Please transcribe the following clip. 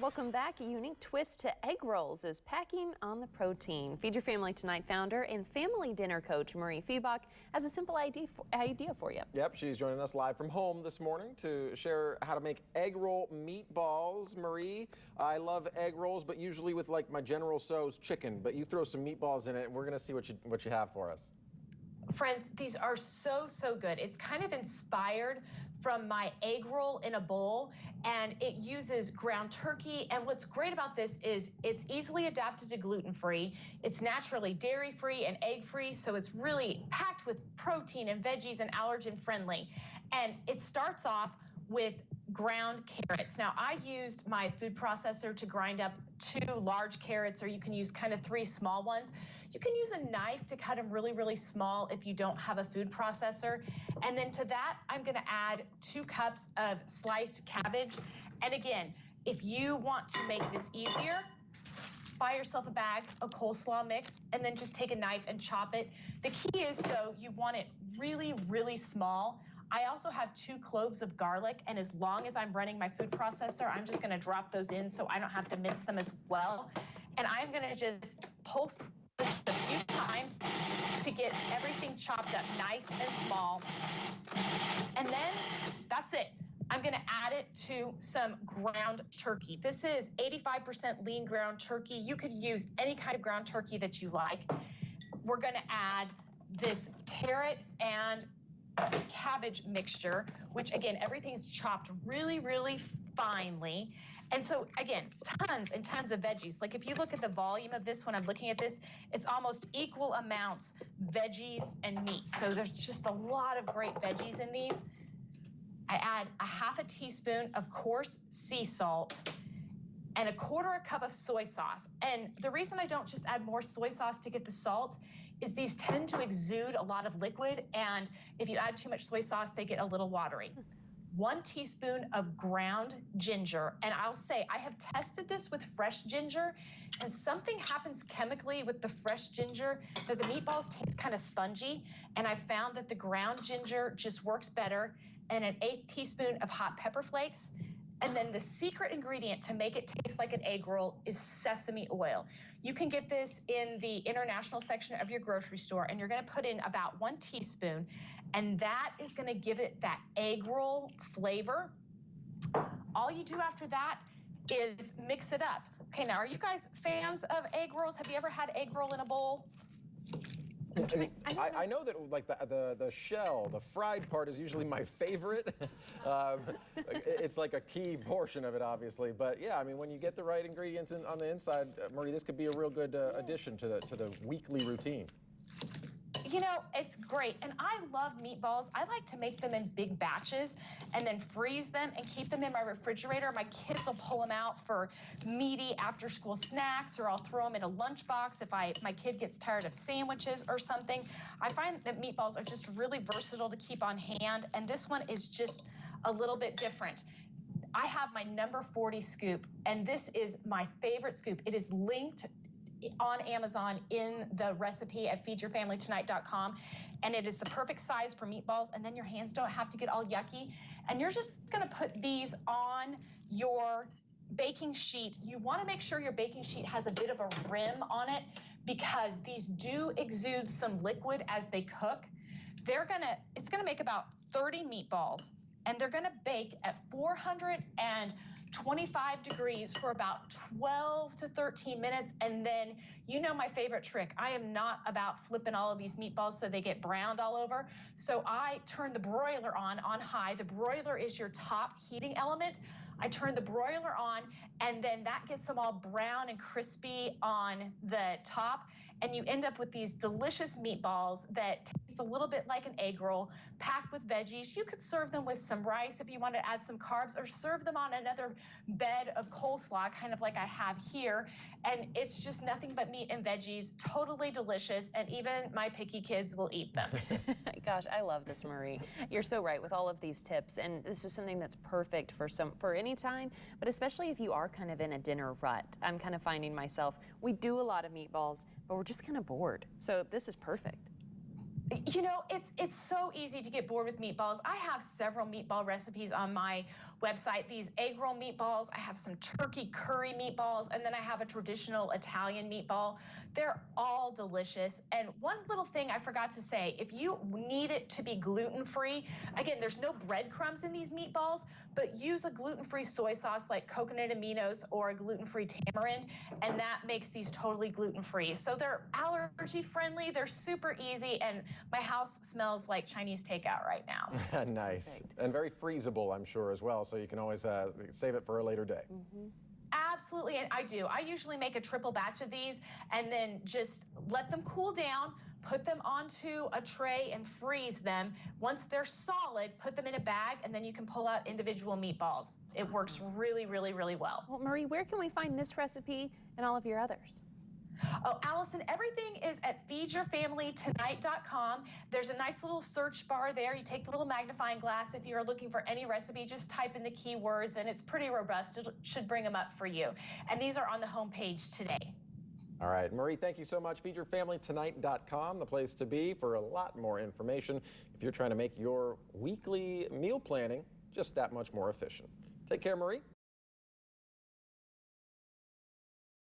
welcome back. A unique twist to egg rolls is packing on the protein. Feed Your Family Tonight founder and family dinner coach Mariefiebach has a simple idea for you. Yep, she's joining us live from home this morning to share how to make egg roll meatballs. Marie, I love egg rolls, but usually with like my General Tso's chicken, but you throw some meatballs in it and we're gonna see what you have for us. Friends, these are so good. It's kind of inspired from my egg roll in a bowl, and it uses ground turkey. And what's great about this is it's easily adapted to gluten-free. It's naturally dairy-free and egg-free, so it's really packed with protein and veggies and allergen-friendly. And it starts off with ground carrots. Now, I used my food processor to grind up 2 large carrots, or you can use kind of 3 small ones. You can use a knife to cut them really small if you don't have a food processor. And then to that, I'm gonna add 2 cups of sliced cabbage. And again, if you want to make this easier, buy yourself a bag of coleslaw mix and then just take a knife and chop it. The key is, though, you want it really small. I also have 2 cloves of garlic, and as long as I'm running my food processor, I'm just gonna drop those in so I don't have to mince them as well. And I'm gonna just pulse this a few times to get everything chopped up nice and small. And then that's it. I'm gonna add it to some ground turkey. This is 85% lean ground turkey. You could use any kind of ground turkey that you like. We're gonna add this carrot and cabbage mixture, which again, everything's chopped really finely. And so again, tons and tons of veggies. Like if you look at the volume of this when I'm looking at this, it's almost equal amounts veggies and meat. So there's just a lot of great veggies in these. I add a ½ teaspoon of coarse sea salt and 1/4 cup of soy sauce. And the reason I don't just add more soy sauce to get the salt is these tend to exude a lot of liquid, and if you add too much soy sauce, they get a little watery. 1 teaspoon of ground ginger, and I'll say I have tested this with fresh ginger, and something happens chemically with the fresh ginger that the meatballs taste kind of spongy, and I found that the ground ginger just works better, and an 1/8 teaspoon of hot pepper flakes. And then the secret ingredient to make it taste like an egg roll is sesame oil. You can get this in the international section of your grocery store, and you're gonna put in about 1 teaspoon, and that is gonna give it that egg roll flavor. All you do after that is mix it up. Okay, now are you guys fans of egg rolls? Have you ever had egg roll in a bowl? I know that like the shell, the fried part is usually my favorite. It's like a key portion of it, obviously. But yeah, I mean, when you get the right ingredients on the inside, Marie, this could be a real good addition to the weekly routine. You know, it's great. And I love meatballs. I like to make them in big batches and then freeze them and keep them in my refrigerator. My kids will pull them out for meaty after school snacks, or I'll throw them in a lunchbox if my kid gets tired of sandwiches or something. I find that meatballs are just really versatile to keep on hand, and this one is just a little bit different. I have my number 40 scoop, and this is my favorite scoop. It is linked on Amazon in the recipe at feedyourfamilytonight.com, and it is the perfect size for meatballs, and then your hands don't have to get all yucky. And you're just gonna put these on your baking sheet. You wanna make sure your baking sheet has a bit of a rim on it, because these do exude some liquid as they cook. It's gonna make about 30 meatballs, and they're gonna bake at 425 degrees for about 12 to 13 minutes. And then, you know my favorite trick. I am not about flipping all of these meatballs so they get browned all over. So I turn the broiler on high. The broiler is your top heating element. I turn the broiler on, and then that gets them all brown and crispy on the top. And you end up with these delicious meatballs that taste a little bit like an egg roll, packed with veggies. You could serve them with some rice if you want to add some carbs, or serve them on another bed of coleslaw, kind of like I have here. And it's just nothing but meat and veggies, totally delicious, and even my picky kids will eat them. Gosh, I love this, Marie. You're so right with all of these tips, and this is something that's perfect for any time, but especially if you are kind of in a dinner rut. I'm kind of finding myself, we do a lot of meatballs, but we're just kind of bored. So this is perfect. You know, it's so easy to get bored with meatballs. I have several meatball recipes on my website. These egg roll meatballs, I have some turkey curry meatballs, and then I have a traditional Italian meatball. They're all delicious. And one little thing I forgot to say, if you need it to be gluten-free, again, there's no breadcrumbs in these meatballs, but use a gluten-free soy sauce like coconut aminos or a gluten-free tamarind, and that makes these totally gluten-free. So they're allergy friendly, they're super easy, and my house smells like Chinese takeout right now. Nice. Perfect. And very freezable, I'm sure, as well, so you can always save it for a later day. Absolutely, and I do. I usually make a triple batch of these and then just let them cool down, put them onto a tray and freeze them. Once they're solid, put them in a bag, and then you can pull out individual meatballs. It works really, really, really well. Well, Marie, where can we find this recipe and all of your others? Oh, Allison, everything is at feedyourfamilytonight.com. There's a nice little search bar there. You take the little magnifying glass. If you're looking for any recipe, just type in the keywords, and it's pretty robust. It should bring them up for you. And these are on the homepage today. All right, Marie, thank you so much. FeedYourFamilyTonight.com, the place to be for a lot more information if you're trying to make your weekly meal planning just that much more efficient. Take care, Marie.